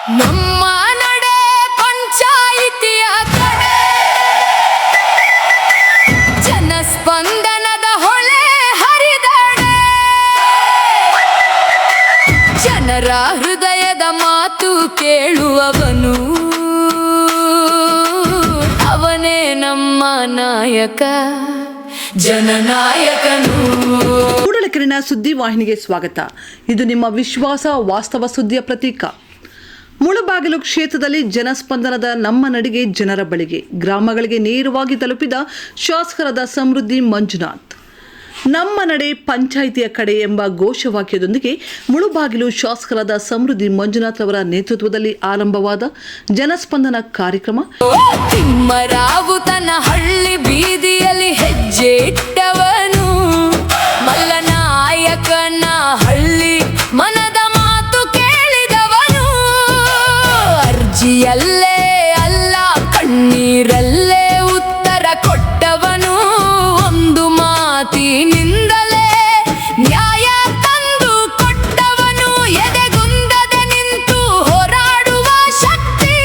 ನಮ್ಮ ನಡೆ ಪಂಚಾಯಿತಿಯ ಕಡೆ ಜನಸ್ಪಂದನದ ಹೊಳೆ ಹರಿದಡೆ ಜನರ ಹೃದಯದ ಮಾತು ಕೇಳುವವನು ಅವನೇ ನಮ್ಮ ನಾಯಕ ಜನನಾಯಕನು. ಕೂಡಲಕೆರೆನ ಸುದ್ದಿವಾಹಿನಿಗೆ ಸ್ವಾಗತ. ಇದು ನಿಮ್ಮ ವಿಶ್ವಾಸ ವಾಸ್ತವ ಸುದ್ದಿಯ ಪ್ರತೀಕ. ಮುಳಬಾಗಿಲು ಕ್ಷೇತ್ರದಲ್ಲಿ ಜನಸ್ಪಂದನದ ನಮ್ಮ ನಡಿಗೆ ಜನರ ಬಳಿಗೆ ಗ್ರಾಮಗಳಿಗೆ ನೇರವಾಗಿ ತಲುಪಿದ ಶಾಸಕರಾದ ಸಮೃದ್ಧಿ ಮಂಜುನಾಥ್. ನಮ್ಮ ನಡೆ ಪಂಚಾಯಿತಿಯ ಕಡೆ ಎಂಬ ಘೋಷವಾಕ್ಯದೊಂದಿಗೆ ಮುಳುಬಾಗಿಲು ಶಾಸಕರಾದ ಸಮೃದ್ಧಿ ಮಂಜುನಾಥ್ ಅವರ ನೇತೃತ್ವದಲ್ಲಿ ಆರಂಭವಾದ ಜನಸ್ಪಂದನ ಕಾರ್ಯಕ್ರಮ. ತಿಮ್ಮರಾವು ತನ್ನ ಹಳ್ಳಿ ಬೀದಿಯಲ್ಲಿ ಹೆಜ್ಜೆ ಇಟ್ಟವನು, ಮಲ್ಲನಾಯಕನ ಹಳ್ಳಿ ಮನದ ಮಾತು ಕೇಳಿದವನು, ಅರ್ಜಿಯಲ್ಲೇ ಅಲ್ಲ ಕಣ್ಣೀರಲ್ಲೇ ಉತ್ತರ ಕೊಟ್ಟವನು, ಒಂದು ಮಾತಿನಿಂದಲೇ ನ್ಯಾಯ ತಂದು ಕೊಟ್ಟವನು, ಎದೆಗುಂದದೆ ನಿಂತು ಹೋರಾಡುವ ಶಕ್ತಿ,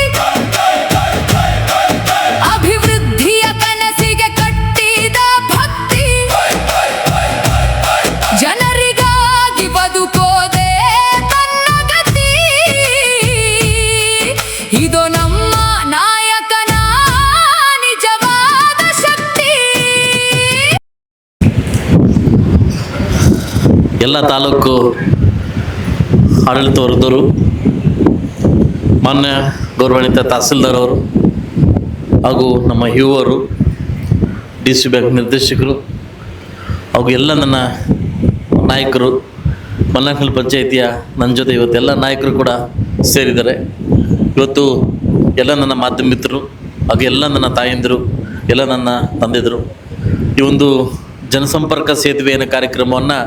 ಅಭಿವೃದ್ಧಿಯ ಕನಸಿಗೆ ಕಟ್ಟಿದ ಭಕ್ತಿ, ಜನರಿಗಾಗಿ ಬದುಕೋದೆ ತನ್ನ ಗತಿ, ಇದು ನಮ್ಮ ನಾಯಕನ ನಿಜವಾದ ಶಕ್ತಿ. ಎಲ್ಲ ತಾಲೂಕು ಆಡಳಿತ ವರ್ಗದವರು, ಮಾನ್ಯ ಗೌರವಾನ್ವಿತ ತಹಸೀಲ್ದಾರ್ ಅವರು ಹಾಗೂ ನಮ್ಮ ಯುವರು, DC ಬ್ಯಾಂಕ್ ನಿರ್ದೇಶಕರು ಹಾಗೂ ಎಲ್ಲ ನನ್ನ ನಾಯಕರು, ಮಲ್ಲನಹಳ್ಳಿ ಪಂಚಾಯಿತಿಯ ನನ್ನ ಜೊತೆ ಇವತ್ತೆಲ್ಲ ನಾಯಕರು ಕೂಡ ಸೇರಿದ್ದಾರೆ. ಇವತ್ತು ಎಲ್ಲ ನನ್ನ ಮಾಧ್ಯಮ ಮಿತ್ರರು ಹಾಗೂ ಎಲ್ಲ ನನ್ನ ತಾಯಂದಿರು, ಎಲ್ಲ ನನ್ನ ತಂದೆದರು ಈ ಒಂದು ಜನಸಂಪರ್ಕ ಸೇತುವೆ ಅನ್ನೋ ಕಾರ್ಯಕ್ರಮವನ್ನು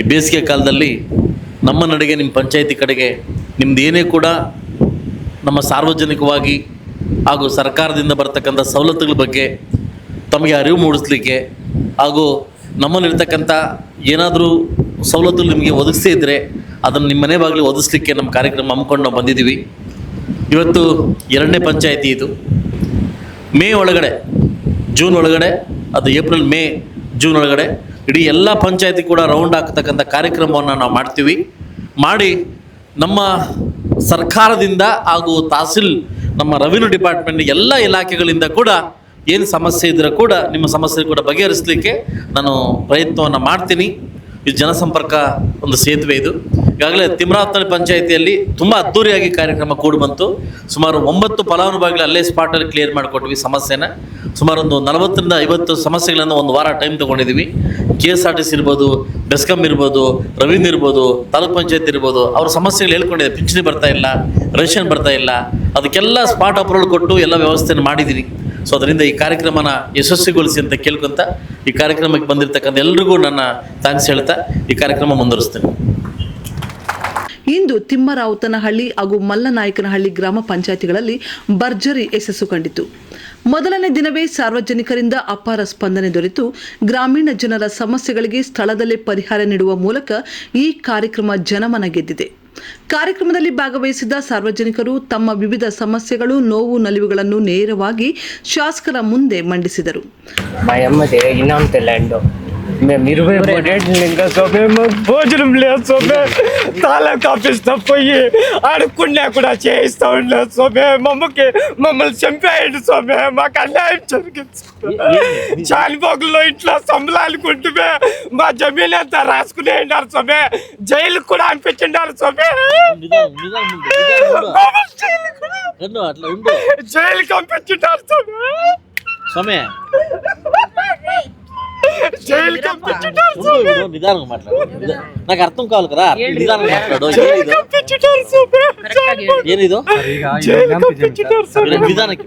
ಈ ಬೇಸಿಗೆ ಕಾಲದಲ್ಲಿ ನಮ್ಮ ನಡೆಗೆ ನಿಮ್ಮ ಪಂಚಾಯಿತಿ ಕಡೆಗೆ ನಿಮ್ದು ಏನೇ ಕೂಡ ನಮ್ಮ ಸಾರ್ವಜನಿಕವಾಗಿ ಹಾಗೂ ಸರ್ಕಾರದಿಂದ ಬರ್ತಕ್ಕಂಥ ಸವಲತ್ತುಗಳ ಬಗ್ಗೆ ತಮಗೆ ಅರಿವು ಮೂಡಿಸ್ಲಿಕ್ಕೆ ಹಾಗೂ ನಮ್ಮಲ್ಲಿರ್ತಕ್ಕಂಥ ಏನಾದರೂ ಸವಲತ್ತುಗಳು ನಿಮಗೆ ಒದಗಿಸೇ ಇದ್ದರೆ ಅದನ್ನು ನಿಮ್ಮ ಮನೆ ಬಾಗಿಲು ಒದಗಿಸ್ಲಿಕ್ಕೆ ನಮ್ಮ ಕಾರ್ಯಕ್ರಮ ಹಮ್ಮಿಕೊಂಡು ನಾವು ಬಂದಿದ್ದೀವಿ. ಇವತ್ತು 2ನೇ ಪಂಚಾಯಿತಿ ಇದು. ಮೇ ಒಳಗಡೆ, ಜೂನ್ ಒಳಗಡೆ, ಅದು ಏಪ್ರಿಲ್, ಮೇ, ಜೂನ್ ಒಳಗಡೆ ಇಡೀ ಎಲ್ಲ ಪಂಚಾಯತಿ ಕೂಡ ರೌಂಡ್ ಹಾಕ್ತಕ್ಕಂಥ ಕಾರ್ಯಕ್ರಮವನ್ನು ನಾವು ಮಾಡ್ತೀವಿ. ಮಾಡಿ ನಮ್ಮ ಸರ್ಕಾರದಿಂದ ಹಾಗೂ ತಹಸೀಲ್ ನಮ್ಮ ರೆವಿನ್ಯೂ ಡಿಪಾರ್ಟ್ಮೆಂಟ್ ಎಲ್ಲ ಇಲಾಖೆಗಳಿಂದ ಕೂಡ ಏನು ಸಮಸ್ಯೆ ಇದ್ದರೂ ಕೂಡ ನಿಮ್ಮ ಸಮಸ್ಯೆ ಕೂಡ ಬಗೆಹರಿಸಲಿಕ್ಕೆ ನಾನು ಪ್ರಯತ್ನವನ್ನು ಮಾಡ್ತೀನಿ. ಇದು ಜನಸಂಪರ್ಕ ಒಂದು ಸೇತುವೆ. ಇದು ಈಗಾಗಲೇ ತಿಮ್ರಾವತನಹಳ್ಳಿ ಪಂಚಾಯಿತಿಯಲ್ಲಿ ತುಂಬ ಅದ್ದೂರಿಯಾಗಿ ಕಾರ್ಯಕ್ರಮ ಕೂಡಿ ಬಂತು. ಸುಮಾರು 9 ಫಲಾನುಭವಿಗಳು ಅಲ್ಲೇ ಸ್ಪಾಟಲ್ಲಿ ಕ್ಲಿಯರ್ ಮಾಡಿಕೊಟ್ವಿ ಸಮಸ್ಯೆನ. ಸುಮಾರು ಒಂದು 40ರಿಂದ 50 ಸಮಸ್ಯೆಗಳನ್ನು ಒಂದು ವಾರ ಟೈಮ್ ತೊಗೊಂಡಿದ್ದೀವಿ. KSRTC ಇರ್ಬೋದು, ಬೆಸ್ಕಾಂ ಇರ್ಬೋದು, ರೆವಿನ್ಯೂ ಇರ್ಬೋದು, ತಾಲೂಕ್ ಪಂಚಾಯತ್ ಇರ್ಬೋದು, ಅವ್ರ ಸಮಸ್ಯೆಗಳು ಹೇಳ್ಕೊಂಡಿದೆ. ಪಿಂಚಣಿ ಬರ್ತಾ ಇಲ್ಲ, ರೇಷನ್ ಬರ್ತಾ ಇಲ್ಲ, ಅದಕ್ಕೆಲ್ಲ ಸ್ಪಾಟ್ ಅಪ್ರೂವಲ್ ಕೊಟ್ಟು ಎಲ್ಲ ವ್ಯವಸ್ಥೆಯನ್ನು ಮಾಡಿದ್ದೀನಿ. ಸೊ ಅದರಿಂದ ಈ ಕಾರ್ಯಕ್ರಮನ ಯಶಸ್ವಿಗೊಳಿಸಿ ಅಂತ ಕೇಳ್ಕೊತ ಈ ಕಾರ್ಯಕ್ರಮಕ್ಕೆ ಬಂದಿರತಕ್ಕಂಥ ಎಲ್ರಿಗೂ ನನ್ನ ಥ್ಯಾಂಕ್ಸ್ ಹೇಳ್ತಾ ಈ ಕಾರ್ಯಕ್ರಮ ಮುಂದುವರಿಸ್ತೇನೆ. ಇಂದು ತಿಮ್ಮರಾವುತನಹಳ್ಳಿ ಹಾಗೂ ಮಲ್ಲನಾಯಕನಹಳ್ಳಿ ಗ್ರಾಮ ಪಂಚಾಯಿತಿಗಳಲ್ಲಿ ಭರ್ಜರಿ ಯಶಸ್ಸು ಕಂಡಿತು. ಮೊದಲನೇ ದಿನವೇ ಸಾರ್ವಜನಿಕರಿಂದ ಅಪಾರ ಸ್ಪಂದನೆ ದೊರೆತು ಗ್ರಾಮೀಣ ಜನರ ಸಮಸ್ಯೆಗಳಿಗೆ ಸ್ಥಳದಲ್ಲೇ ಪರಿಹಾರ ನೀಡುವ ಮೂಲಕ ಈ ಕಾರ್ಯಕ್ರಮ ಜನಮನ ಗೆದ್ದಿದೆ. ಕಾರ್ಯಕ್ರಮದಲ್ಲಿ ಭಾಗವಹಿಸಿದ ಸಾರ್ವಜನಿಕರು ತಮ್ಮ ವಿವಿಧ ಸಮಸ್ಯೆಗಳು, ನೋವು, ನಲಿವುಗಳನ್ನು ನೇರವಾಗಿ ಶಾಸಕರ ಮುಂದೆ ಮಂಡಿಸಿದರು. మేము 23 ఇంకా సోమే మాకు భోజనం లేదు సోమే, తాలూకా ఆఫీస్ పోయి అడుక్కున్నా కూడా చేయిస్తా ఉండలేదు సోమే. మమ్మల్ని చంపేయండి సోమే, మాకు అన్యాయం జరిగింది. చాలిపోగుల్లో ఇంట్లో సంబలాలుకుంటుమే మా జమీన్ అంతా రాసుకునే ఉన్నారు సోమే. జైలుకు కూడా అనిపించిండారు సోమే, జైలుకి పంపించుంటారు సోమే. నిదానంగా మాట్లాడు, నాకు అర్థం కావాలి కదా. నిదానంగా మాట్లాడు. ఏనిదో నిదానಕ್ಕೆ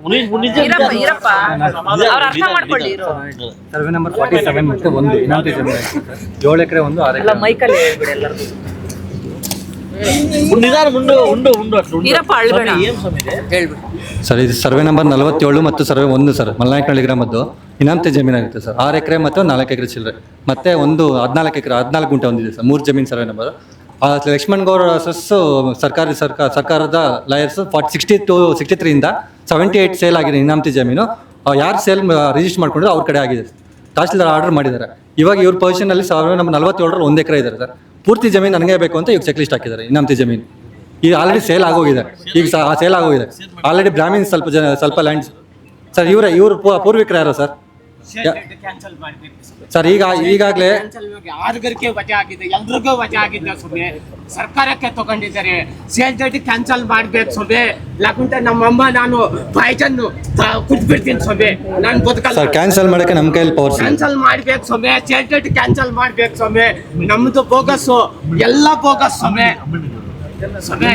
ಸರ್ವೆ ನಂಬರ್ 47 ಮತ್ತೆ 1 ಇನಾಮತಿ ಜಮೀನು 7 ಎಕರೆ 1 6 ಎಕರೆ ಮೈಕಲ್ಲಿ ಹೇಳ್ಬಿಡಿ ಎಲ್ಲರಿಗೂ. ನಿಧಾನ ಉಂಡು ಅಟ್ಲು ಏನ್ ಹೇಳ್ಬಿಡಿ ಸರ್. ಇದು ಸರ್ವೆ ನಂಬರ್ 47 ಮತ್ತು ಸರ್ವೆ 1 ಸರ್, ಮಲ್ಲನಾಯಕನಹಳ್ಳಿ ಗ್ರಾಮದ್ದು ಇನಾಮತಿ ಜಮೀನಾಗುತ್ತೆ ಸರ್. 6 ಎಕರೆ ಮತ್ತು 4 ಎಕರೆ ಚಿಲ್ಲರೆ, ಮತ್ತೆ ಒಂದು 14 ಎಕರೆ 14 ಗುಂಟೆ ಒಂದಿದೆ ಸರ್. 3 ಜಮೀನು survey number Lakshman Gowda versus ಸರ್ಕಾರದ ಲಾಯರ್ಸ್ 60 to 63 78 ಸೇಲ್ ಆಗಿದೆ ಇನಾಮತಿ ಜಮೀನು. ಯಾರು ಸೇಲ್ ರಿಜಿಸ್ಟರ್ ಮಾಡ್ಕೊಂಡಿರೋ ಅವ್ರ ಕಡೆ ಆಗಿದೆ. ತಹಸೀಲ್ದಾರ್ ಆರ್ಡರ್ ಮಾಡಿದ್ದಾರೆ. ಇವಾಗ ಇವ್ರ ಪೊಸಿಷನಲ್ಲಿ ನಮ್ಮ 47 1 ಎಕರೆ ಇದ್ದಾರೆ ಸರ್. ಪೂರ್ತಿ ಜಮೀನು ನನಗೆ ಬೇಕು ಅಂತ ಈಗ ಚೆಕ್ ಲಿಸ್ಟ್ ಹಾಕಿದ್ದಾರೆ ಇನಾಮತಿ ಜಮೀನು. ಈಗ ಆಲ್ರೆಡಿ ಸೇಲ್ ಆಗೋಗಿದೆ. ಈಗ ಸೇಲ್ ಆಗೋಗಿದೆ ಆಲ್ರೆಡಿ. ಬ್ರಾಹ್ಮಿನ್ಸ್ ಸ್ವಲ್ಪ ಲ್ಯಾಂಡ್ಸ್ ಸರ್. ಇವರು ಪೂರ್ವಿಕರು ಯಾರು ಸರ್? ಸರ್ ಈಗಾಗಲೇ ಆರ್ಗರ್ಗೆ ವಜಾ ಆಗಿದೆ, ಎಲ್ರಿಗೂ ವಜಾ ಆಗಿದೆ. ಸುಮ್ಮನೆ ಸರ್ಕಾರಕ್ಕೆ ತಗೊಂಡಿದ್ದಾರೆ. ಸೇಲ್ ಡೇಟ್ ಕ್ಯಾನ್ಸಲ್ ಮಾಡ್ಬೇಕು ಸುಮ್ಮನೆ. ಲಾಕುಂಟೆ ನಮ್ಮಮ್ಮ ನಾನು ಪಾಯ್ಸನ್ ಕುಟ್ಬಿಡ್ತೀನಿ ಸುಮ್ಮನೆ. ನಾನು ಬದುಕಲ್ಲ ಸರ್. ಕ್ಯಾನ್ಸಲ್ ಮಾಡೋಕ್ಕೆ ನಮ್ಮ ಕೈಯಲ್ಲಿ ಪವರ್ ಕ್ಯಾನ್ಸಲ್ ಮಾಡ್ಬೇಕು ಸುಮ್ಮನೆ. ಸೇಲ್ ಡೇಟ್ ಕ್ಯಾನ್ಸಲ್ ಮಾಡ್ಬೇಕು ಸುಮ್ಮನೆ. ನಮ್ದು ಬೋಗಸ್ಸು ಎಲ್ಲ ಬೋಗಸ್ ಸುಮ್ಮನೆ. సరే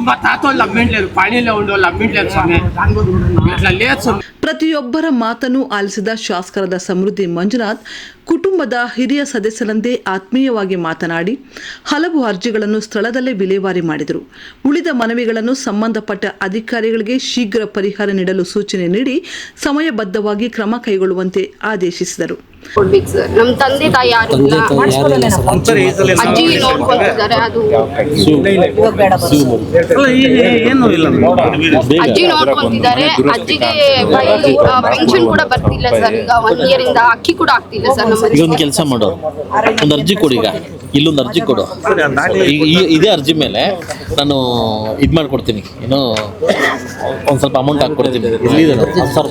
మా తాత లమ్మిండలేదు పనిలో ఉండు లమ్మిండలేదు స్వామి ఇట్లా లేదు స్వామి. ಪ್ರತಿಯೊಬ್ಬರ ಮಾತನ್ನು ಆಲಿಸಿದ ಶಾಸಕರಾದ ಸಮೃದ್ಧಿ ಮಂಜುನಾಥ್ ಕುಟುಂಬದ ಹಿರಿಯ ಸದಸ್ಯರಂತೆ ಆತ್ಮೀಯವಾಗಿ ಮಾತನಾಡಿ ಹಲವು ಅರ್ಜಿಗಳನ್ನು ಸ್ಥಳದಲ್ಲೇ ವಿಲೇವಾರಿ ಮಾಡಿದರು. ಉಳಿದ ಮನವಿಗಳನ್ನು ಸಂಬಂಧಪಟ್ಟ ಅಧಿಕಾರಿಗಳಿಗೆ ಶೀಘ್ರ ಪರಿಹಾರ ನೀಡಲು ಸೂಚನೆ ನೀಡಿ ಸಮಯಬದ್ಧವಾಗಿ ಕ್ರಮ ಕೈಗೊಳ್ಳುವಂತೆ ಆದೇಶಿಸಿದರು. ನಮ್ಮ ತಂದೆ ತಾಯಿ ಯಾರು ಅಜ್ಜಿ ನೋಡ್ಕೊತಿದ್ದಾರೆ. ಅದು ಅಜ್ಜಿ ನೋಡ್ಕೊಂತಿದ್ದಾರೆ. ಅಜ್ಜಿಗೆ ಪೆನ್ಷನ್ ಕೂಡ ಬರ್ತಿಲ್ಲ ಸರ್. ಈಗ 1 year ಇಂದ ಅಕ್ಕಿ ಕೂಡ ಆಗ್ತಿಲ್ಲ ಸರ್. ಈಗ ಒಂದು ಕೆಲಸ ಮಾಡು, ಒಂದು ಅರ್ಜಿ ಕೊಡು. ಈಗ ಇಲ್ಲೊಂದು ಅರ್ಜಿ ಕೊಡು. ಈಗ ಇದೇ ಅರ್ಜಿ ಮೇಲೆ ನಾನು ಇದು ಮಾಡ್ಕೊಡ್ತೀನಿ. ಏನೋ ಒಂದು ಸ್ವಲ್ಪ ಅಮೌಂಟ್ ಹಾಕ್ಕೊಡ್ತೀನಿ. ಇಲ್ಲಿದೆ 10,000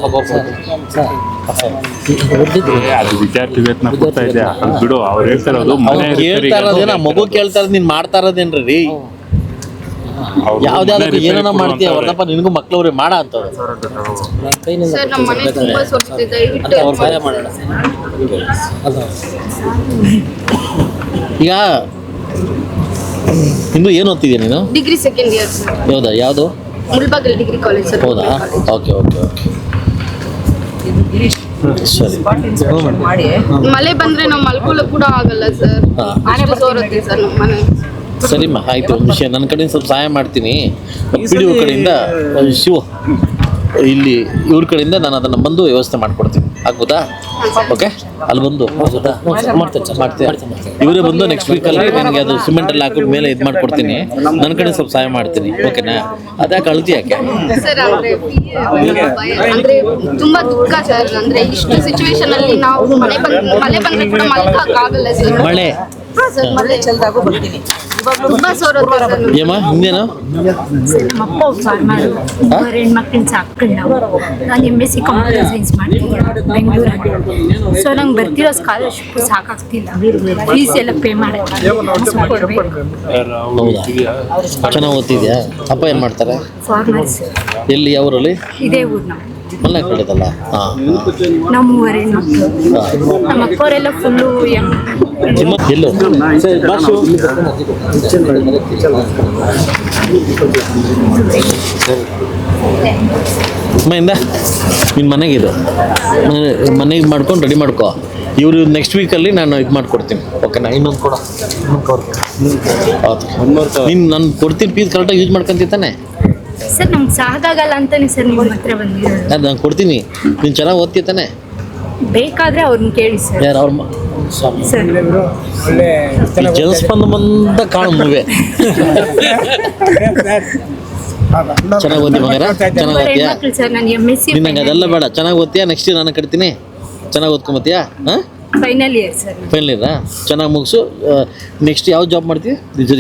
ಅದು ವಿದ್ಯಾರ್ಥಿ ವೇತನ ಕೊಡ್ತಾ ಇದೆ. ಅದು ಬಿಡು, ಅವ್ರು ಹೇಳ್ತಾ ಇರೋದು ಕೇಳ್ತಾ ಇರೋದೇನ ಮಗು ಕೇಳ್ತಾ ಇರೋದು. ನೀನ್ ಮಾಡ್ತಾ ಇರೋದೇನ್ರಿ? ಯಾವ್ದಾದ್ರು ಏನನ ಮಾಡ್ತೀಯ ವರ್ಣಪ್ಪ, ನಿನಗೂ ಮಕ್ಳವ್ರೆ ಮಾಡ ಅಂತವ್ರೆ. ಸರ್ ನಮ್ಮ ಮನೆ ತುಂಬಾ ಸೊರ್ತಿದೆ. ಸಹಾಯ ಮಾಡೋಣ. ಈಗ ಇನ್ನು ಏನು ಓದ್ತಿದ್ಯಾ ನೀನು? Degree second year sir. ಹೌದಾ? ಯಾವುದು? Mulbagal degree college sir. ಹೌದಾ? ಓಕೆ ಓಕೆ ಓಕೆ ಸರಿ. ಮಳೆ ಬಂದ್ರೆ ನಾವು ಮಲ್ಕೊಳ್ಳೋಕೆ ಕೂಡ ಆಗಲ್ಲ ಸರ್. ಅಷ್ಟು ಸೋರುತ್ತೆ ಸರ್ ನಮ್ಮ ಮನೆ. ಸರಿಮ್ಮ, ಆಯ್ತು. ಒಂದು ವಿಷಯ ನನ್ನ ಕಡೆಯಿಂದ ಸ್ವಲ್ಪ ಸಹಾಯ ಮಾಡ್ತೀನಿ. PDO ಕಡೆಯಿಂದ ಶಿವ ಇಲ್ಲಿ ಇವ್ರ ಕಡೆಯಿಂದ ನಾನು ಅದನ್ನು ಬಂದು ವ್ಯವಸ್ಥೆ ಮಾಡ್ಕೊಡ್ತೀನಿ. ಆಗ್ಬೋದಾ? ಓಕೆ, ಅಲ್ಲಿ ಬಂದು ಮಾಡ್ತೀನಿ. ಇವರೇ ಬಂದು ನೆಕ್ಸ್ಟ್ ವೀಕಲ್ಲಿ ನನಗೆ ಅದು ಸಿಮೆಂಟಲ್ಲಿ ಹಾಕಿದ ಮೇಲೆ ಇದು ಮಾಡ್ಕೊಡ್ತೀನಿ. ನನ್ನ ಕಡೆ ಸ್ವಲ್ಪ ಸಹಾಯ ಮಾಡ್ತೀನಿ. ಓಕೆನಾ? ಅದ್ಯಾಕೆ ಅಳ್ತಿ ಯಾಕೆ? ಸರ್ ಅಂದ್ರೆ ತುಂಬಾ ದುಃಖ ಸರ್. ಅಂದ್ರೆ ಇಷ್ಟು ಸಿಚುವೇಶನ್ ಅಲ್ಲಿ ನಾವು ಮಳೆ ಬಂದ್ರೆ ಕೂಡ ಮಲ್ಕಕ್ ಆಗಲ್ಲ ಸರ್. ಮಳೆ ಸರ್ ಮಳೆ ಚೆಲ್ದಾಗೂ ಬರ್ತೀನಿ. ತುಂಬಾ ಸೋರುತ್ತೆ ಸರ್. ಏಮ್ಮ ಹಿಂದೇನು? ನಮ್ಮ ಅಪ್ಪ ಫಾರ್ಮರ್, ಹೆಣ್ಮಕ್ಳನ್ನ ಸಾಕೊಂಡು ನಾನು MSc ಕಂಪ್ಯೂಟರ್ ಸೈನ್ಸ್ ಮಾಡ್ತೀನಿ ಬೆಂಗಳೂರಲ್ಲಿ. ಸೊ ನಂಗೆ ಬರ್ತಿರೋ ಸ್ಕಾಲರ್ಶಿಪ್ ಸಾಕಾಗ್ತಿಲ್ಲ. ಫೀಸ್ ಎಲ್ಲ ಪೇ ಮಾಡೋಕ್ಕೆ ಕೊಡಬೇಕು. ಹೌದಾ? ಚೆನ್ನಾಗಿ ಓದ್ತಿದ್ಯಾ? ಅಪ್ಪ ಏನು ಮಾಡ್ತಾರೆ? ಫಾರ್ಮರ್ಸ್. ಎಲ್ಲಿ? ಯಾವೂರಲ್ಲಿ? ಇದೇ ಊರು ನಾವು. ಮಲ್ಲ ಕಡೆದಲ್ಲ? ಹಾಂ. ನಾವು 3 ಹೆಣ್ಮಕ್ಳು. ನಮ್ಮ ಅಕ್ಕವರೆಲ್ಲ ಫುಲ್ಲು ಎಲ್ಲೋ ಅಮ್ಮಿಂದ ನಿನ್ನ ಮನೆಗಿದು ಮನೆಗೆ ಮಾಡ್ಕೊಂಡು ರೆಡಿ ಮಾಡ್ಕೊ. ಇವರು ನೆಕ್ಸ್ಟ್ ವೀಕಲ್ಲಿ ನಾನು ಇದು ಮಾಡ್ಕೊಡ್ತೀನಿ. ಓಕೆನಾ? ಇನ್ನೊಂದು ಕೊಡ. ಹೌದು, ನೀನು ನಾನು ಕೊಡ್ತೀನಿ. ಫೀಸ್ ಕರೆಕ್ಟಾಗಿ ಯೂಸ್ ಮಾಡ್ಕೊಂತಿತ್ತಾನೆ ಸರ್. ನಮ್ಗೆ ಸಾಕಾಗಲ್ಲ ಅಂತಾನೆ ಸರ್ ನಿಮ್ಮ ಹತ್ರ ಬಂದಿರೋದು. ಅದು ನಾನು ಕೊಡ್ತೀನಿ. ನೀನು ಚೆನ್ನಾಗಿ ಓದ್ತಿತ್ತಾನೆ. ಬೇಕಾದ್ರೆ ಅವ್ರನ್ನ ಕೇಳಿ ಸರ್. ಯಾರು? ಅವ್ರ ಸರ್ ಜಲಸ್ಪಂದ ಬಂದ ಕಾಣು ಮೂವೆ. ಚೆನ್ನಾಗಿ ಓದಿ ಮಗರ? ಚೆನ್ನಾಗಿ ಓದ್ತೀಯಾ? ಹೆಣ್ಮಕ್ಳು ಸರ್. ನಾನು MSc ನಿನ್ನಂಗೆ ಅದೆಲ್ಲ ಬೇಡ. ಚೆನ್ನಾಗಿ ಓದ್ತೀಯಾ? ನೆಕ್ಸ್ಟ್ ನಾನು ಕಟ್ತೀನಿ. ಚೆನ್ನಾಗಿ ಓದ್ಕೊಂಬತ್ತೀಯಾ? ಹಾಂ, ಫೈನಲ್ ಇಯರ್ ಸರ್. ಫೈನಲ್ ಇಯರಾ? ಚೆನ್ನಾಗಿ ಮುಗಿಸು. ನೆಕ್ಸ್ಟ್ ಯಾವ ಜಾಬ್ ಮಾಡ್ತೀವಿ?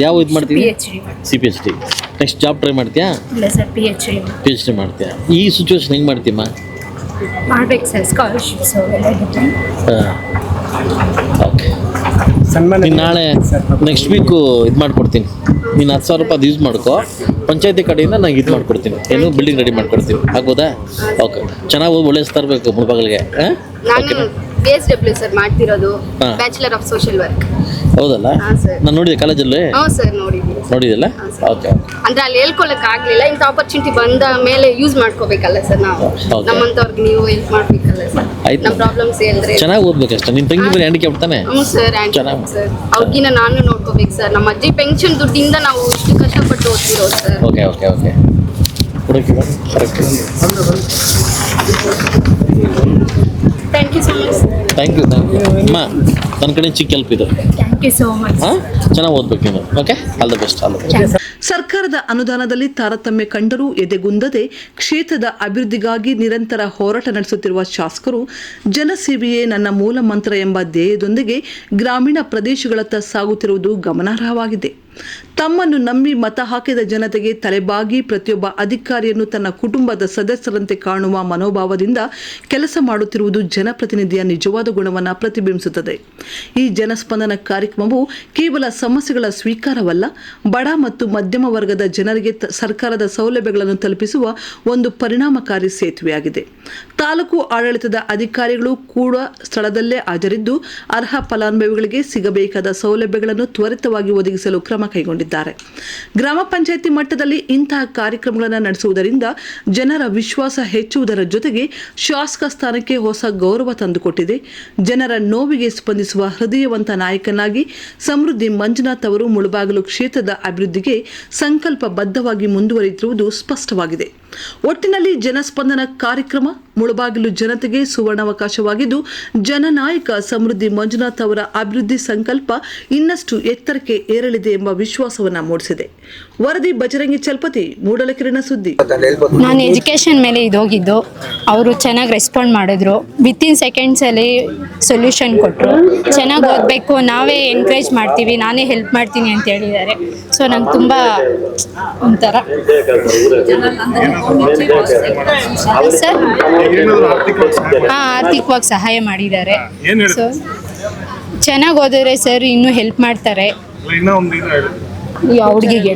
ಯಾವ ಇದು ಮಾಡ್ತೀವಿ? PhD. CPHD. Next job try ಮಾಡ್ತೀಯಾ? ಇಲ್ಲ ಸರ್, PhD ಮಾಡ್ತೀಯಾ? ಈ ಸಿಚುವೇಶನ್ ಹೆಂಗೆ ಮಾಡ್ತೀಯಮ್ಮ? ಮಾಡ್ಬೇಕು ಸರ್. ಸ್ಕಾಲರ್ಶಿಪ್ಸ್ ಅವೆಲ್ಲ ಡಿಪೆಂಡ್. ಓಕೆ. ನೀನು ನಾಳೆ ನೆಕ್ಸ್ಟ್ ವೀಕು ಇದು ಮಾಡ್ಕೊಡ್ತೀನಿ. ನೀನು 10,000 ರೂಪಾಯಿ ಅದು ಯೂಸ್ ಮಾಡ್ಕೊ. ಪಂಚಾಯತಿ ಕಡೆಯಿಂದ ನಾನು ಇದು ಮಾಡ್ಕೊಡ್ತೀನಿ. ಏನು ಬಿಲ್ಡಿಂಗ್ ರೆಡಿ ಮಾಡ್ಕೊಡ್ತೀನಿ. ಆಗ್ಬೋದಾ? ಓಕೆ. ಚೆನ್ನಾಗಿ ಒಳ್ಳೆ ತರಬೇಕು ಮುಳ್ಬಾಗಿಲಿಗೆ. ನಾನು BSW ಸರ್ ಮಾಡ್ತಿರೋದು. Bachelor of social work. ಹೌದಲ್ಲ? ನಾನು ನೋಡಿದೆ ಕಾಲೇಜಲ್ಲಿ. ಹೌದು ಸರ್, ನೋಡಿದ್ದೀನಿ. ನೋಡಿದಿಲ್ಲ? ಓಕೆ. ಅಂದ್ರೆ ಅಲ್ಲಿ ಹೇಳ್ಕೊಳಕ್ ಆಗ್ಲಿಲ್ಲ. ಇಂಥ ಆಪರ್ಚುನಿಟಿ ಬಂದ ಮೇಲೆ ಯೂಸ್ ಮಾಡ್ಕೋಬೇಕಲ್ಲ ಸರ್ ನಾವು. ನಮ್ಮಂತವ್ರಿಗೆ ನೀವು ಹೆಲ್ಪ್ ಮಾಡ್ಬೇಕಲ್ಲ ಸರ್. ನಮ್ಮ ಪ್ರಾಬ್ಲಮ್ಸ್ ಹೇಳಿದ್ರೆ ಚೆನ್ನಾಗಿ ಓದ್ಬೇಕಷ್ಟೇ. ನಿನ್ನ ತಂಗಿ ಬೇರೆ ಹ್ಯಾಂಡಿಕ್ಯಾಪ್ ತಾನೆ? ಹ್ಞೂ ಸರ್. ಸರ್ ಅವ್ರಿಗಿನ್ನ ನಾನು ನೋಡ್ಕೋಬೇಕು ಸರ್. ನಮ್ಮ ಅಜ್ಜಿ ಪೆನ್ಷನ್ ದುಡ್ಡಿಂದ ನಾವು ಇಷ್ಟು ಕಷ್ಟಪಟ್ಟು ಓದ್ತಿರೋದು sir. Okay okay okay. Correct. Thank you so much sir. Thank you ಅಮ್ಮ, ನನ್ನ ಕಡೆ ಚಿಕ್ಕ ಹೆಲ್ಪ್ ಇದೆ. Thank you so much. ಹಾಂ, ಚೆನ್ನಾಗಿ ಓದ್ಬೇಕು ನೀನು. Okay, all the best. ಸರ್ಕಾರದ ಅನುದಾನದಲ್ಲಿ ತಾರತಮ್ಯ ಕಂಡರೂ ಎದೆಗುಂದದೆ ಕ್ಷೇತ್ರದ ಅಭಿವೃದ್ಧಿಗಾಗಿ ನಿರಂತರ ಹೋರಾಟ ನಡೆಸುತ್ತಿರುವ ಶಾಸಕರು ಜನಸೇವೆಯೇ ನನ್ನ ಮೂಲ ಮಂತ್ರ ಎಂಬ ಧ್ಯೇಯದೊಂದಿಗೆ ಗ್ರಾಮೀಣ ಪ್ರದೇಶಗಳತ್ತ ಸಾಗುತ್ತಿರುವುದು ಗಮನಾರ್ಹವಾಗಿದೆ. ತಮ್ಮನ್ನು ನಂಬಿ ಮತ ಹಾಕಿದ ಜನತೆಗೆ ತಲೆಬಾಗಿ ಪ್ರತಿಯೊಬ್ಬ ಅಧಿಕಾರಿಯನ್ನು ತನ್ನ ಕುಟುಂಬದ ಸದಸ್ಯರಂತೆ ಕಾಣುವ ಮನೋಭಾವದಿಂದ ಕೆಲಸ ಮಾಡುತ್ತಿರುವುದು ಜನಪ್ರತಿನಿಧಿಯ ನಿಜವಾದ ಗುಣವನ್ನು ಪ್ರತಿಬಿಂಬಿಸುತ್ತದೆ. ಈ ಜನಸ್ಪಂದನ ಕಾರ್ಯಕ್ರಮವು ಕೇವಲ ಸಮಸ್ಯೆಗಳ ಸ್ವೀಕಾರವಲ್ಲ, ಬಡ ಮತ್ತು ಮಧ್ಯಮ ವರ್ಗದ ಜನರಿಗೆ ಸರ್ಕಾರದ ಸೌಲಭ್ಯಗಳನ್ನು ತಲುಪಿಸುವ ಒಂದು ಪರಿಣಾಮಕಾರಿ ಸೇತುವೆಯಾಗಿದೆ. ತಾಲೂಕು ಆಡಳಿತದ ಅಧಿಕಾರಿಗಳು ಕೂಡ ಸ್ಥಳದಲ್ಲೇ ಹಾಜರಿದ್ದು ಅರ್ಹ ಫಲಾನುಭವಿಗಳಿಗೆ ಸಿಗಬೇಕಾದ ಸೌಲಭ್ಯಗಳನ್ನು ತ್ವರಿತವಾಗಿ ಒದಗಿಸಲು ಕ್ರಮ ಕೈಗೊಂಡಿದ್ದಾರೆ. ಗ್ರಾಮ ಪಂಚಾಯಿತಿ ಮಟ್ಟದಲ್ಲಿ ಇಂತಹ ಕಾರ್ಯಕ್ರಮಗಳನ್ನು ನಡೆಸುವುದರಿಂದ ಜನರ ವಿಶ್ವಾಸ ಹೆಚ್ಚುವುದರ ಜೊತೆಗೆ ಶಾಸಕ ಸ್ಥಾನಕ್ಕೆ ಹೊಸ ಗೌರವ ತಂದುಕೊಟ್ಟಿದೆ. ಜನರ ನೋವಿಗೆ ಸ್ಪಂದಿಸುವ ಹೃದಯವಂತ ನಾಯಕನಾಗಿ ಸಮೃದ್ಧಿ ಮಂಜುನಾಥ್ ಅವರು ಮುಳಬಾಗಿಲು ಕ್ಷೇತ್ರದ ಅಭಿವೃದ್ಧಿಗೆ ಸಂಕಲ್ಪಬದ್ಧವಾಗಿ ಮುಂದುವರಿಯುತ್ತಿರುವುದು ಸ್ಪಷ್ಟವಾಗಿದೆ. ಒಟ್ಟಿನಲ್ಲಿ ಜನಸ್ಪಂದನ ಕಾರ್ಯಕ್ರಮ ಮುಳಬಾಗಿಲು ಜನತೆಗೆ ಸುವರ್ಣಾವಕಾಶವಾಗಿದ್ದು, ಜನನಾಯಕ ಸಮೃದ್ಧಿ ಮಂಜುನಾಥ್ ಅವರ ಅಭಿವೃದ್ಧಿ ಸಂಕಲ್ಪ ಇನ್ನಷ್ಟು ಎತ್ತರಕ್ಕೆ ಏರಲಿದೆ ಎಂಬ ವಿಶ್ವಾಸವನ್ನು ಮೂಡಿಸಿದೆ. ವರದಿ ಬಜರಂಗಿ ಚಲಪತಿ, ಮೂಡಲಕೆರೆನ ಸುದ್ದಿ. ನಾನು ಎಜುಕೇಷನ್ ಮೇಲೆ ಹೋಗಿದ್ದು, ಅವರು ಚೆನ್ನಾಗಿ ರೆಸ್ಪಾಂಡ್ ಮಾಡಿದ್ರು. ವಿತಿನ್ ಸೆಕೆಂಡ್ಸಲ್ಲಿ ಸೊಲ್ಯೂಷನ್ ಕೊಟ್ಟರು. ಚೆನ್ನಾಗಿ ಓದಬೇಕು, ನಾವೇ ಎನ್ಕರೇಜ್ ಮಾಡ್ತೀವಿ, ನಾನೇ ಹೆಲ್ಪ್ ಮಾಡ್ತೀನಿ ಅಂತ ಹೇಳಿದ್ದಾರೆ. ಸೊ ನಂಗೆ ತುಂಬ ಒಂಥರ ಸರ್ ಆರ್ಥಿಕವಾಗಿ ಸಹಾಯ ಮಾಡಿದ್ದಾರೆ. ಸೊ ಚೆನ್ನಾಗಿ ಓದಿದ್ರೆ ಸರ್ ಇನ್ನೂ ಹೆಲ್ಪ್ ಮಾಡ್ತಾರೆ. ಹುಡುಗಿಗೆ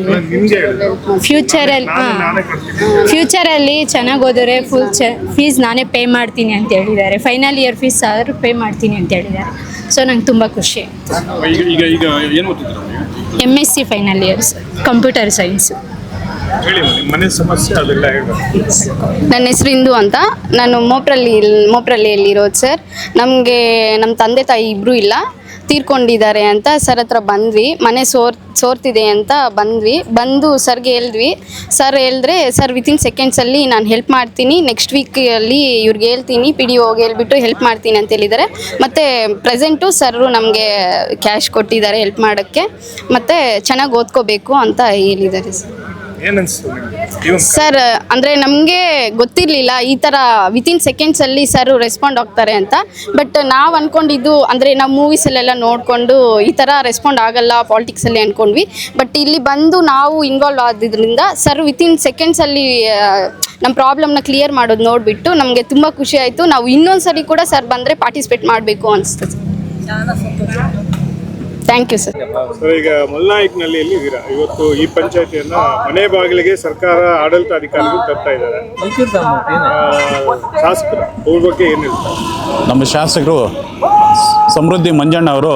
ಫ್ಯೂಚರಲ್ಲಿ ಚೆನ್ನಾಗಿ ಓದಿದ್ರೆ ಫುಲ್ ಫೀಸ್ ನಾನೇ ಪೇ ಮಾಡ್ತೀನಿ ಅಂತ ಹೇಳಿದ್ದಾರೆ. Final year fees sir pay ಮಾಡ್ತೀನಿ ಅಂತ ಹೇಳಿದ್ದಾರೆ. ಸೊ ನಂಗೆ ತುಂಬ ಖುಷಿ. MSc final years, computer science. ನನ್ನ ಹೆಸರು ಇಂದು ಅಂತ. ನಾನು ಮೋಪ್ರಳ್ಳಿಯಲ್ಲಿರೋದು ಸರ್. ನಮ್ಮ ತಂದೆ ತಾಯಿ ಇಬ್ಬರೂ ಇಲ್ಲ, ತೀರ್ಕೊಂಡಿದ್ದಾರೆ ಅಂತ ಸರ್ ಹತ್ರ ಬಂದ್ವಿ. ಮನೆ ಸೋರ್ತಿದೆ ಅಂತ ಬಂದು ಸರ್ಗೆ ಹೇಳಿದ್ವಿ. ಸರ್ ಹೇಳಿದ್ರೆ, ಸರ್ ವಿತಿನ್ ಸೆಕೆಂಡ್ಸಲ್ಲಿ ನಾನು ಹೆಲ್ಪ್ ಮಾಡ್ತೀನಿ, ನೆಕ್ಸ್ಟ್ ವೀಕಲ್ಲಿ ಇವ್ರಿಗೆ ಹೇಳ್ತೀನಿ, PDOಗೆ ಹೇಳ್ಬಿಟ್ಟು ಹೆಲ್ಪ್ ಮಾಡ್ತೀನಿ ಅಂತ ಹೇಳಿದ್ದಾರೆ. ಮತ್ತು ಪ್ರೆಸೆಂಟು ಸರ್ರು ನಮಗೆ ಕ್ಯಾಶ್ ಕೊಟ್ಟಿದ್ದಾರೆ ಹೆಲ್ಪ್ ಮಾಡೋಕ್ಕೆ. ಮತ್ತು ಚೆನ್ನಾಗಿ ಓದ್ಕೋಬೇಕು ಅಂತ ಹೇಳಿದ್ದಾರೆ ಸರ್. ಅಂದರೆ ನಮಗೆ ಗೊತ್ತಿರಲಿಲ್ಲ ಈ ಥರ ವಿತಿನ್ ಸೆಕೆಂಡ್ಸಲ್ಲಿ ಸರ್ ರೆಸ್ಪಾಂಡ್ ಆಗ್ತಾರೆ ಅಂತ. ಬಟ್ ನಾವು ಅಂದ್ಕೊಂಡಿದ್ದು, ಅಂದರೆ ನಾವು ಮೂವೀಸಲ್ಲೆಲ್ಲ ನೋಡಿಕೊಂಡು ಈ ಥರ ರೆಸ್ಪಾಂಡ್ ಆಗಲ್ಲ ಪಾಲಿಟಿಕ್ಸಲ್ಲಿ ಅಂದ್ಕೊಂಡ್ವಿ. ಬಟ್ ಇಲ್ಲಿ ಬಂದು ನಾವು ಇನ್ವಾಲ್ವ್ ಆದಿದ್ದರಿಂದ ಸರ್ ವಿತಿನ್ ಸೆಕೆಂಡ್ಸಲ್ಲಿ ನಮ್ಮ ಪ್ರಾಬ್ಲಮ್ನ ಕ್ಲಿಯರ್ ಮಾಡೋದು ನೋಡಿಬಿಟ್ಟು ನಮಗೆ ತುಂಬ ಖುಷಿ ಆಯಿತು. ನಾವು ಇನ್ನೊಂದು ಸರಿ ಕೂಡ ಸರ್ ಬಂದರೆ ಪಾರ್ಟಿಸಿಪೇಟ್ ಮಾಡಬೇಕು ಅನಿಸ್ತದೆ. Thank you sir. ಈಗ ಮಲ್ನಾಯಕನಲ್ಲಿ ಎಲ್ಲಿದ್ದೀರಾ? ಇವತ್ತು ಈ ಪಂಚಾಯತಿಯನ್ನ ಮನೆ ಬಾಗಿಲಿಗೆ ಸರ್ಕಾರ ಆಡಳಿತ ಅಧಿಕಾರಿಗಳು ತರ್ತಾ ಇದ್ದಾರೆ. ಶಾಸಕರು ಅವ್ರ ಬಗ್ಗೆ ಏನು ಹೇಳ್ತಾರೆ? ನಮ್ಮ ಶಾಸಕರು ಸಮೃದ್ಧಿ ಮಂಜಣ್ಣ ಅವರು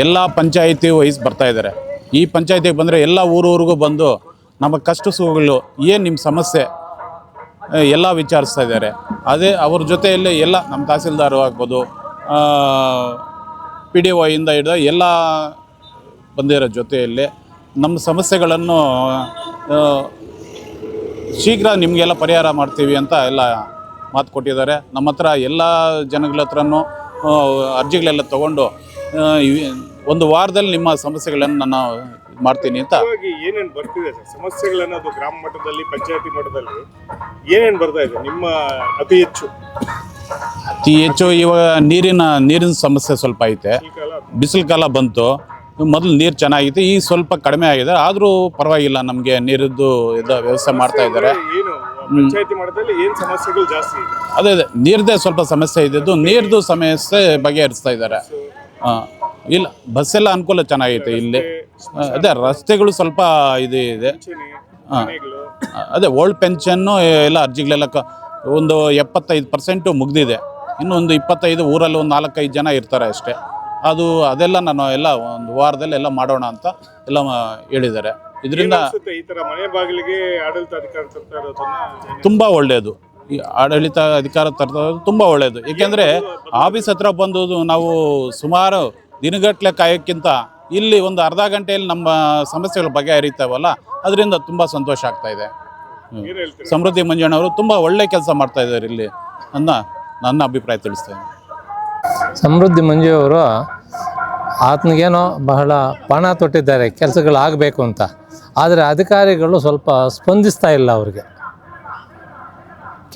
ಎಲ್ಲ ಪಂಚಾಯಿತಿ ವೈಸ್ ಬರ್ತಾ ಇದ್ದಾರೆ. ಈ ಪಂಚಾಯತಿಗೆ ಬಂದರೆ ಎಲ್ಲ ಊರೂರಿಗೂ ಬಂದು ನಮ್ಮ ಕಷ್ಟ ಸುಖಗಳು ಏನು ನಿಮ್ಮ ಸಮಸ್ಯೆ ಎಲ್ಲ ವಿಚಾರಿಸ್ತಾ ಇದ್ದಾರೆ. ಅದೇ ಅವ್ರ ಜೊತೆಯಲ್ಲಿ ಎಲ್ಲ ನಮ್ಮ ತಹಸೀಲ್ದಾರು ಆಗ್ಬೋದು, PDO ಇಂದ ಹಿಡಿದು ಎಲ್ಲ ಬಂದಿರೋ ಜೊತೆಯಲ್ಲಿ ನಮ್ಮ ಸಮಸ್ಯೆಗಳನ್ನು ಶೀಘ್ರ ನಿಮಗೆಲ್ಲ ಪರಿಹಾರ ಮಾಡ್ತೀವಿ ಅಂತ ಎಲ್ಲ ಮಾತು ಕೊಟ್ಟಿದ್ದಾರೆ. ನಮ್ಮ ಹತ್ರ ಎಲ್ಲ ಜನಗಳ ಹತ್ರನೂ ಅರ್ಜಿಗಳೆಲ್ಲ ತೊಗೊಂಡು ಒಂದು ವಾರದಲ್ಲಿ ನಿಮ್ಮ ಸಮಸ್ಯೆಗಳನ್ನು ನಾನು ಮಾಡ್ತೀನಿ ಅಂತ. ಏನೇನು ಬರ್ತಿದೆ ಸರ್ ಸಮಸ್ಯೆಗಳನ್ನು? ಅದು ಗ್ರಾಮ ಮಟ್ಟದಲ್ಲಿ, ಪಂಚಾಯತಿ ಮಟ್ಟದಲ್ಲಿ ಏನೇನು ಬರ್ತಾ ಇದೆ ನಿಮ್ಮ ಅತಿ ಹೆಚ್ಚು? ಇವಾಗ ನೀರಿನ ಸಮಸ್ಯೆ ಸ್ವಲ್ಪ ಐತೆ. ಬಿಸಿಲು ಕಾಲ ಬಂತು, ಮೊದಲು ನೀರು ಚೆನ್ನಾಗಿತ್ತು, ಈಗ ಸ್ವಲ್ಪ ಕಡಿಮೆ ಆಗಿದೆ. ಆದರೂ ಪರವಾಗಿಲ್ಲ, ನಮಗೆ ನೀರಿದ್ದು ವ್ಯವಸ್ಥೆ ಮಾಡ್ತಾ ಇದ್ದಾರೆ. ಅದೇ ನೀರ್ದೇ ಸ್ವಲ್ಪ ಸಮಸ್ಯೆ ಇದ್ದಿದ್ದು, ನೀರ್ದು ಸಮಸ್ಯೆ ಬಗೆಹರಿಸ್ತಾ ಇದ್ದಾರೆ. ಇಲ್ಲ, ಬಸ್ಸೆಲ್ಲ ಅನುಕೂಲ ಚೆನ್ನಾಗೈತೆ ಇಲ್ಲಿ. ಅದೇ ರಸ್ತೆಗಳು ಸ್ವಲ್ಪ ಇದೆ. ಅದೇ ಓಲ್ಡ್ ಪೆನ್ಷನ್ನು ಎಲ್ಲ ಅರ್ಜಿಗಳೆಲ್ಲ ಒಂದು 75% ಮುಗ್ದಿದೆ. ಇನ್ನೊಂದು 25 ಊರಲ್ಲಿ ಒಂದು 4-5 ಜನ ಇರ್ತಾರೆ ಅಷ್ಟೇ. ಅದೆಲ್ಲ ನಾನು ಎಲ್ಲ ಒಂದು ವಾರದಲ್ಲಿ ಎಲ್ಲ ಮಾಡೋಣ ಅಂತ ಎಲ್ಲ ಹೇಳಿದ್ದಾರೆ. ಇದರಿಂದ ತುಂಬ ಒಳ್ಳೆಯದು. ಈ ಆಡಳಿತ ಅಧಿಕಾರ ತರೋದು ತುಂಬ ಒಳ್ಳೆಯದು. ಏಕೆಂದರೆ ಆಫೀಸ್ ಹತ್ರ ಬಂದು ನಾವು ಸುಮಾರು ದಿನಗಟ್ಟಲೆ ಕಾಯೋಕ್ಕಿಂತ ಇಲ್ಲಿ ಒಂದು ಅರ್ಧ ಗಂಟೆಯಲ್ಲಿ ನಮ್ಮ ಸಮಸ್ಯೆಗಳು ಬಗೆಹರಿತಾವಲ್ಲ, ಅದರಿಂದ ತುಂಬ ಸಂತೋಷ ಆಗ್ತಾ ಇದೆ. ಸಮೃದ್ಧಿ ಮಂಜಣ್ಣವರು ತುಂಬ ಒಳ್ಳೆ ಕೆಲಸ ಮಾಡ್ತಾ ಇದ್ದಾರೆ ಇಲ್ಲಿ ನನ್ನ ಅಭಿಪ್ರಾಯ ತಿಳಿಸ್ತೇನೆ. ಸಮೃದ್ಧಿ ಮಂಜುವರು ಆತನಿಗೇನೋ ಬಹಳ ಪಣ ತೊಟ್ಟಿದ್ದಾರೆ ಕೆಲಸಗಳಾಗಬೇಕು ಅಂತ. ಆದರೆ ಅಧಿಕಾರಿಗಳು ಸ್ವಲ್ಪ ಸ್ಪಂದಿಸ್ತಾ ಇಲ್ಲ ಅವ್ರಿಗೆ.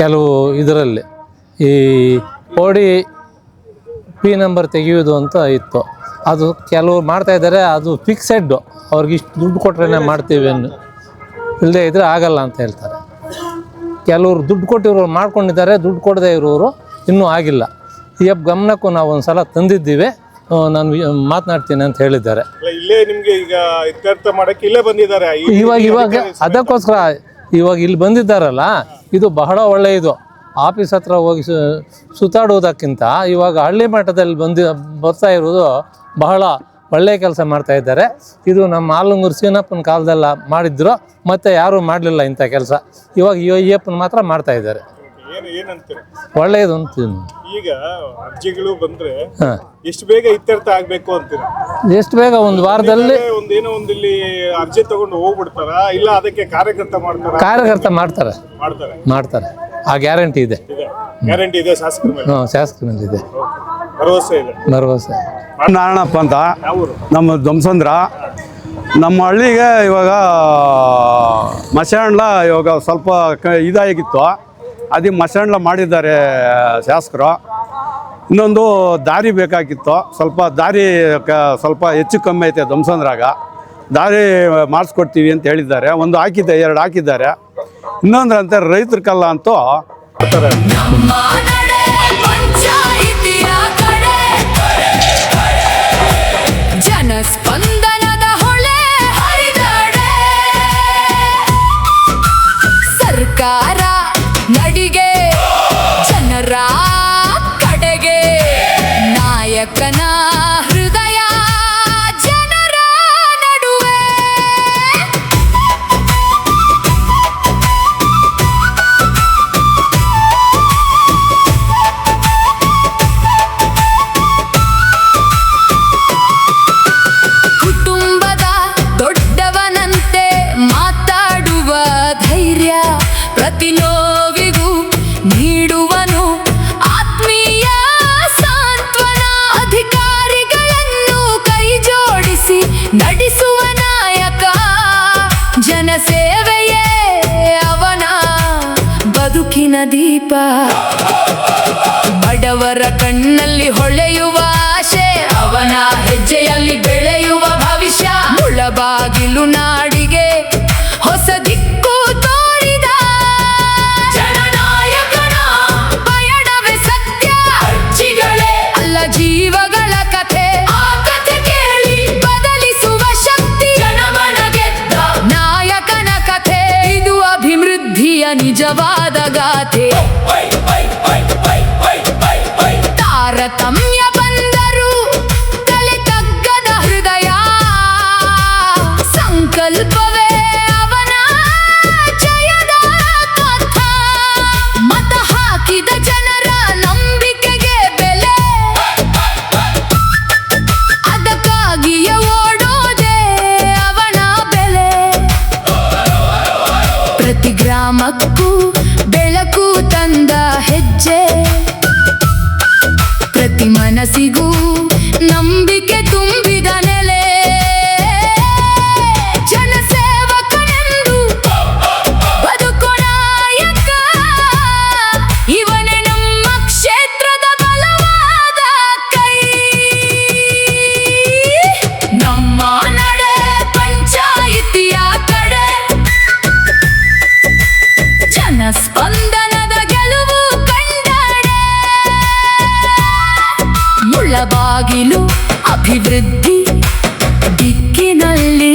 ಕೆಲವು ಇದರಲ್ಲಿ ಈ ಓಡಿ ಪಿ ನಂಬರ್ ತೆಗೆಯೋದು ಅಂತ ಇತ್ತು, ಅದು ಕೆಲವು ಮಾಡ್ತಾಯಿದ್ದಾರೆ. ಅದು ಫಿಕ್ಸೆಡ್ಡು, ಅವ್ರಿಗೆ ಇಷ್ಟು ದುಡ್ಡು ಕೊಟ್ರೇ ಮಾಡ್ತೀವಿ ಇಲ್ಲದೆ ಇದ್ರೆ ಆಗಲ್ಲ ಅಂತ ಹೇಳ್ತಾರೆ. ಕೆಲವರು ದುಡ್ಡು ಕೊಟ್ಟಿರೋರು ಮಾಡ್ಕೊಂಡಿದ್ದಾರೆ, ದುಡ್ಡು ಕೊಡದೇ ಇರೋರು ಇನ್ನೂ ಆಗಿಲ್ಲ. ಈ ಗಮನಕ್ಕೂ ನಾವು ಒಂದು ಸಲ ತಂದಿದ್ದೀವಿ, ನಾನು ಮಾತನಾಡ್ತೀನಿ ಅಂತ ಹೇಳಿದ್ದಾರೆ. ಇಲ್ಲೇ ನಿಮ್ಗೆ ಈಗ ಇತ್ಯರ್ಥ ಮಾಡಕ್ಕೆ ಇಲ್ಲೇ ಬಂದಿದ್ದಾರೆ ಇವಾಗ ಅದಕ್ಕೋಸ್ಕರ ಇವಾಗ ಇಲ್ಲಿ ಬಂದಿದ್ದಾರಲ್ಲ, ಇದು ಬಹಳ ಒಳ್ಳೆಯದು. ಆಫೀಸ್ ಹತ್ರ ಹೋಗಿ ಸುತ್ತಾಡುವುದಕ್ಕಿಂತ ಇವಾಗ ಹಳ್ಳಿ ಮಟ್ಟದಲ್ಲಿ ಬರ್ತಾ ಇರೋದು ಬಹಳ ಒಳ್ಳೆಯ ಕೆಲಸ ಮಾಡ್ತಾ ಇದ್ದಾರೆ. ಇದು ನಮ್ಮ ಆಲಂಗೂರು ಸೀನಪ್ಪನ ಕಾಲದಲ್ಲ ಮಾಡಿದ್ರು, ಮತ್ತೆ ಯಾರೂ ಮಾಡಲಿಲ್ಲ ಇಂಥ ಕೆಲಸ. ಇವಾಗ ಅಯ್ಯಪ್ಪನ ಮಾತ್ರ ಮಾಡ್ತಾ ಇದ್ದಾರೆ. ಒಳ್ಳೆಯದು ಅಂತೀನಿ. ಈಗ ಅರ್ಜಿಗಳು ಬಂದ್ರೆ ಎಷ್ಟು ಬೇಗ ಇತ್ಯರ್ಥ ಆಗ್ಬೇಕು ಅಂತೀರಾ? ಎಷ್ಟು ಬೇಗ ಒಂದು ವಾರದಲ್ಲಿ ಒಂದೇನೋ ಇಲ್ಲಿ ಅರ್ಜಿ ತಗೊಂಡು ಹೋಗ್ಬಿಡ್ತಾರ, ಇಲ್ಲ ಅದಕ್ಕೆ ಕಾರ್ಯಕರ್ತ ಮಾಡ್ತಾರೆ. ಆ ಗ್ಯಾರಂಟಿ ಇದೆ. ಗ್ಯಾರಂಟಿ ಇದೆ ಶಾಸಕರ ಮೇಲೆ? ಶಾಸಕರ ಮೇಲೆ ಇದೆ, ಭರವಸೆ. ನಾರಾಯಣಪ್ಪ ಅಂತ, ನಮ್ಮ ಧ್ವಂಸಂದ್ರ. ನಮ್ಮ ಹಳ್ಳಿಗೆ ಇವಾಗ ಮಸಂಡ್ಲ ಇವಾಗ ಸ್ವಲ್ಪ ಇದಾಗಿತ್ತು, ಅದಕ್ಕೆ ಮಸಂಡ್ಲ ಮಾಡಿದ್ದಾರೆ ಶಾಸಕರು. ಇನ್ನೊಂದು ದಾರಿ ಬೇಕಾಗಿತ್ತು, ಸ್ವಲ್ಪ ದಾರಿ ಸ್ವಲ್ಪ ಹೆಚ್ಚು ಕಮ್ಮಿ ಐತೆ ಧ್ವಂಸಂದ್ರಾಗ. ದಾರಿ ಮಾಡಿಸ್ಕೊಡ್ತೀವಿ ಅಂತ ಹೇಳಿದ್ದಾರೆ. ಒಂದು ಹಾಕಿದ್ದೆ, 2 ಹಾಕಿದ್ದಾರೆ. ಇನ್ನೊಂದು ಅಂತ ರೈತರ ಕಲ್ಲ ಅಂತೂ ಜನಸ್ಪಂದನದ ಹೊಳೆ ಹರಿದಾಡೆ, ಸರ್ಕಾರ ನಡಿಗೆ ಜನರ ಕಡೆಗೆ, ನಾಯಕನ ಹೃದಯ ಜನರ ನಡುವೆ. ಕುಟುಂಬದ ದೊಡ್ಡವನಂತೆ ಮಾತಾಡುವ ಧೈರ್ಯ, ಪ್ರತಿ ನೋವಿಗೂ ನೀಡುವನು ಆತ್ಮೀಯ ಸಾಂತ್ವನ. ಅಧಿಕಾರಿಗಳನ್ನು ಕೈ ಜೋಡಿಸಿ ನಡೆಸುವ ನಾಯಕ, ಜನಸೇವೆಯೇ ಅವನ ಬದುಕಿನ ದೀಪ. ಬಡವರ ಕಣ್ಣಲ್ಲಿ ಹೊಳೆಯುವ ಆಶೆ, ಅವನ ಹೆಜ್ಜೆಯಲ್ಲಿ ಬೆಳೆಯುವ ಭವಿಷ್ಯ. ಮುಳಬಾಗಿಲು ನಾಡಿಗೆ ಹೊಸ ದಿಕ್ಕು ತೋರಿದ ಜನನಾಯಕನ ಪಯಣವೇ ಸತ್ಯ. ಅರ್ಜಿಗಳೇ ಅಲ್ಲ ಜೀವಗಳ ಕಥೆ, ಆ ಕಥೆ ಕೇಳಿ ಬದಲಿಸುವ ಶಕ್ತಿ. ಜನಮನ ಗೆದ್ದ ನಾಯಕನ ಕಥೆ, ಇದು ಅಭಿವೃದ್ಧಿಯ ನಿಜವಾದ ಗಾಥೆ. ತಾರತಮ್ಯ ಬಂದರು ತಲೆ ತಗ್ಗದ ಹೃದಯ, ಸಂಕಲ್ಪವೇ ಅವನ ಜಯದ ಕಥ. ಮತ ಹಾಕಿದ ಜನರ ನಂಬಿಕೆಗೆ ಬೆಲೆ, ಅದಕ್ಕಾಗಿಯೇ ಓಡೋದೆ ಅವನ ಬೆಲೆ. ಪ್ರತಿ ಗ್ರಾಮಕ್ಕೂ ಬೆಳಕು ತಂದ ಹೆಜ್ಜೆ, ಪ್ರತಿ ಮನಸ್ಸಿಗೂ ನಂಬಿಕೆ ತುಂಬಿದ ನೆಲೆ. ಜನಸೇವಕನೆಂದು ಬದುಕೋ ನಾಯಕ, ಇವನೇ ನಮ್ಮ ಕ್ಷೇತ್ರದ ಬಲವಾದ ಕೈ. ನಮ್ಮ ನಡೆ ಪಂಚಾಯಿತಿಯ ಕಡೆ, ಜನಸ್ಪಂದನದ ಗೆಲುವು ಕಂಡಡೆ. ಮುಳಬಾಗಿಲು ಅಭಿವೃದ್ಧಿ ದಿಕ್ಕಿನಲ್ಲಿ